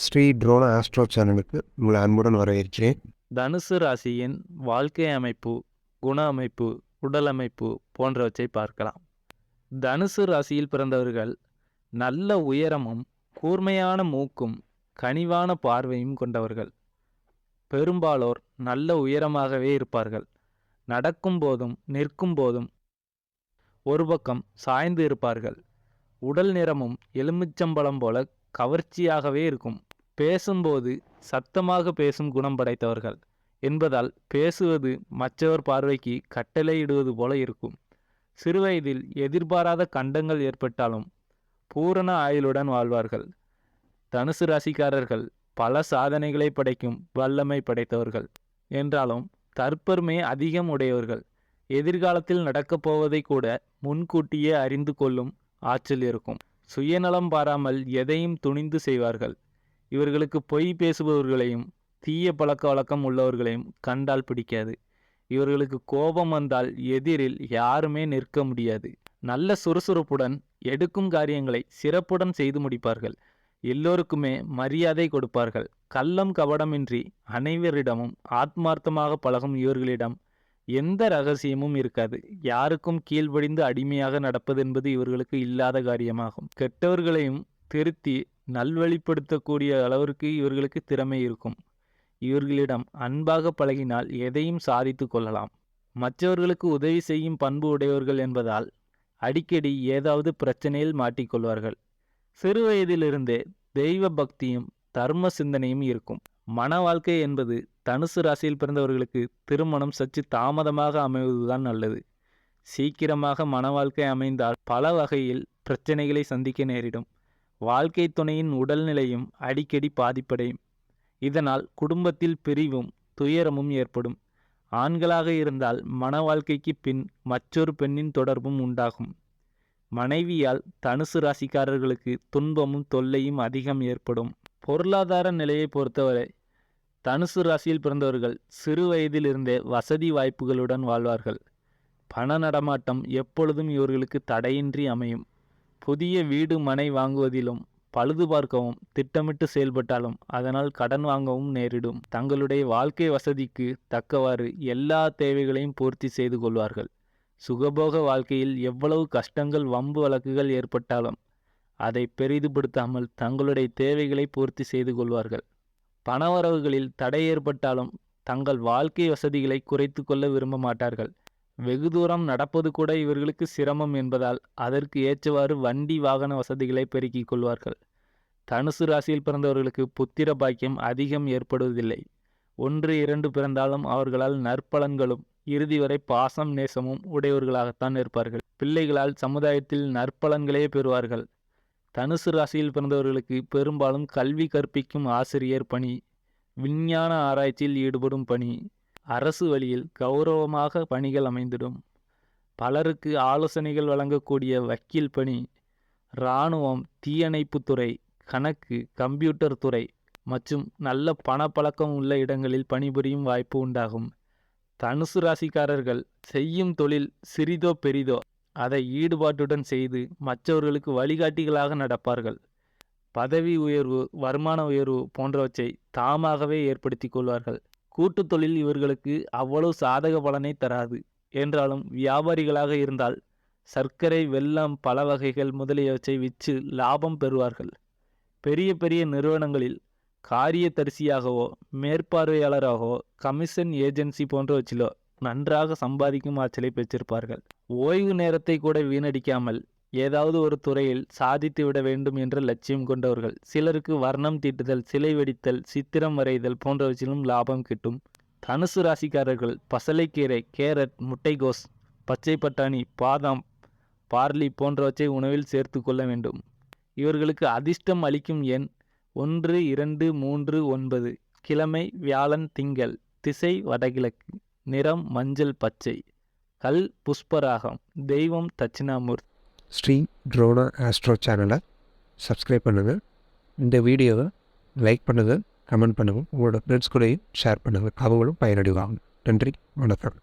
Sri ட்ரோனா astro சேனலுக்கு உங்களை அன்புடன் வரவேற்கிறேன். தனுசு ராசியின் வாழ்க்கை அமைப்பு, குண அமைப்பு, உடல் அமைப்பு போன்றவற்றை பார்க்கலாம். தனுசு ராசியில் பிறந்தவர்கள் நல்ல உயரமும் கூர்மையான மூக்கும் கனிவான பார்வையும் கொண்டவர்கள். பெரும்பாலோர் நல்ல உயரமாகவே இருப்பார்கள். நடக்கும் போதும் நிற்கும் போதும் ஒரு பக்கம் சாய்ந்து இருப்பார்கள். உடல் நிறமும் எலுமிச்சம்பழம் போல கவர்ச்சியாகவே இருக்கும். பேசும்போது சத்தமாக பேசும் குணம் படைத்தவர்கள் என்பதால் பேசுவது மற்றவர் பார்வைக்கு கட்டளையிடுவது போல இருக்கும். சிறுவயதில் எதிர்பாராத கண்டங்கள் ஏற்பட்டாலும் பூரண ஆயுளுடன் வாழ்வார்கள். தனுசு ராசிக்காரர்கள் பல சாதனைகளை படைக்கும் வல்லமை படைத்தவர்கள் என்றாலும் தற்பெருமை அதிகம் உடையவர்கள். எதிர்காலத்தில் நடக்கப் போவதை கூட முன்கூட்டியே அறிந்து கொள்ளும் ஆற்றல் இருக்கும். சுயநலம் பாராமல் எதையும் துணிந்து செய்வார்கள். இவர்களுக்கு பொய் பேசுபவர்களையும் தீய பழக்க வழக்கம் உள்ளவர்களையும் கண்டால் பிடிக்காது. இவர்களுக்கு கோபம் வந்தால் எதிரில் யாருமே நிற்க முடியாது. நல்ல சுறுசுறுப்புடன் எடுக்கும் காரியங்களை சிறப்புடன் செய்து முடிப்பார்கள். எல்லோருக்குமே மரியாதை கொடுப்பார்கள். கள்ளம் கபடமின்றி அனைவரிடமும் ஆத்மார்த்தமாக பழகும் இவர்களிடம் எந்த ரகசியமும் இருக்காது. யாருக்கும் கீழ்ப்படிந்து அடிமையாக நடப்பது என்பது இவர்களுக்கு இல்லாத காரியமாகும். கெட்டவர்களையும் திருத்தி நல்வழிப்படுத்தக்கூடிய அளவிற்கு இவர்களுக்கு திறமை இருக்கும். இவர்களிடம் அன்பாக பழகினால் எதையும் சாதித்து கொள்ளலாம். மற்றவர்களுக்கு உதவி செய்யும் பண்பு உடையவர்கள் என்பதால் அடிக்கடி ஏதாவது பிரச்சனையில் மாட்டிக்கொள்வார்கள். சிறு வயதிலிருந்தே தெய்வ பக்தியும் தர்ம சிந்தனையும் இருக்கும். மன வாழ்க்கை என்பது தனுசு ராசியில் பிறந்தவர்களுக்கு திருமணம் சற்று தாமதமாக அமைவதுதான் நல்லது. சீக்கிரமாக மன வாழ்க்கை அமைந்தால் பல வகையில் பிரச்சனைகளை சந்திக்க நேரிடும். வாழ்க்கை துணையின் உடல்நிலையும் அடிக்கடி பாதிப்படையும். இதனால் குடும்பத்தில் பிரிவும் துயரமும் ஏற்படும். ஆண்களாக இருந்தால் மன வாழ்க்கைக்கு பின் மற்றொரு பெண்ணின் தொடர்பும் உண்டாகும். மனைவியால் தனுசு ராசிக்காரர்களுக்கு துன்பமும் தொல்லையும் அதிகம் ஏற்படும். பொருளாதார நிலையை பொறுத்தவரை தனுசு ராசியில் பிறந்தவர்கள் சிறு வயதிலிருந்தே வசதி வாய்ப்புகளுடன் வாழ்வார்கள். பண நடமாட்டம் எப்பொழுதும் இவர்களுக்கு தடையின்றி அமையும். புதிய வீடு மனை வாங்குவதிலும் பழுது பார்க்கவும் திட்டமிட்டு செயல்பட்டாலும் அதனால் கடன் வாங்கவும் நேரிடும். தங்களுடைய வாழ்க்கை வசதிக்கு தக்கவாறு எல்லா தேவைகளையும் பூர்த்தி செய்து கொள்வார்கள். சுகபோக வாழ்க்கையில் எவ்வளவு கஷ்டங்கள் வம்பு வழக்குகள் ஏற்பட்டாலும் அதை பெரிதுபடுத்தாமல் தங்களுடைய தேவைகளை பூர்த்தி செய்து கொள்வார்கள். பணவரவுகளில் தடை ஏற்பட்டாலும் தங்கள் வாழ்க்கை வசதிகளை குறைத்து கொள்ள விரும்ப மாட்டார்கள். வெகு தூரம் நடப்பது கூட இவர்களுக்கு சிரமம் என்பதால் அதற்கு ஏற்றவாறு வண்டி வாகன வசதிகளை பெருக்கிக் கொள்வார்கள். தனுசு ராசியில் பிறந்தவர்களுக்கு புத்திர பாக்கியம் அதிகம் ஏற்படுவதில்லை. 1-2 பிறந்தாலும் அவர்களால் நற்பலன்களும் இறுதி வரை பாசம் நேசமும் உடையவர்களாகத்தான் இருப்பார்கள். பிள்ளைகளால் சமுதாயத்தில் நற்பலன்களே பெறுவார்கள். தனுசு ராசியில் பிறந்தவர்களுக்கு பெரும்பாலும் கல்வி கற்பிக்கும் ஆசிரியர் பணி, விஞ்ஞான ஆராய்ச்சியில் ஈடுபடும் பணி, அரசு வழியில் கௌரவமாக பணிகள் அமைந்திடும். பலருக்கு ஆலோசனைகள் வழங்கக்கூடிய வக்கீல் பணி, இராணுவம், தீயணைப்புத்துறை, கணக்கு, கம்ப்யூட்டர் துறை மற்றும் நல்ல பணப்பழக்கம் உள்ள இடங்களில் பணிபுரியும் வாய்ப்பு உண்டாகும். தனுசு ராசிக்காரர்கள் செய்யும் தொழில் சிறிதோ பெரிதோ அதை ஈடுபாட்டுடன் செய்து மற்றவர்களுக்கு வழிகாட்டிகளாக நடப்பார்கள். பதவி உயர்வு, வருமான உயர்வு போன்றவற்றை தாமாகவே ஏற்படுத்தி கொள்வார்கள். கூட்டு தொழில் இவர்களுக்கு அவ்வளவு சாதக பலனை தராது. என்றாலும் வியாபாரிகளாக இருந்தால் சர்க்கரை, வெல்லம், பல வகைகள் முதலியவற்றை விற்று லாபம் பெறுவார்கள். பெரிய பெரிய நிறுவனங்களில் காரியதரிசியாகவோ மேற்பார்வையாளராகவோ கமிஷன் ஏஜென்சி போன்றவற்றிலோ நன்றாக சம்பாதிக்கும் ஆற்றலை பெற்றிருப்பார்கள். ஓய்வு நேரத்தை கூட வீணடிக்காமல் ஏதாவது ஒரு துறையில் சாதித்து விட வேண்டும் என்ற லட்சியம் கொண்டவர்கள். சிலருக்கு வர்ணம் தீட்டுதல், சிலை வெடித்தல், சித்திரம் வரைதல் போன்றவற்றிலும் லாபம் கிட்டும். தனுசு ராசிக்காரர்கள் பசலைக்கீரை, கேரட், முட்டைகோஸ், பச்சை பட்டாணி, பாதாம், பார்லி போன்றவற்றை உணவில் சேர்த்து கொள்ள வேண்டும். இவர்களுக்கு அதிர்ஷ்டம் அளிக்கும் எண் 1, 2, 3, 9. கிழமை வியாழன், திங்கள். திசை வடகிழக்கு. நிறம் மஞ்சள் பச்சை. கல் புஷ்பராகம். தெய்வம் தட்சிணாமூர்த்தி. ஸ்ரீ ட்ரோனா ஆஸ்ட்ரோ சேனலை சப்ஸ்கிரைப் பண்ணுங்கள். இந்த வீடியோவை லைக் பண்ணுங்கள், கமெண்ட் பண்ணுங்கள். உங்களோட ஃப்ரெண்ட்ஸ் கூடயும் ஷேர் பண்ணுங்கள். அவங்களும் பயனடைவாங்க. நன்றி, வணக்கம்.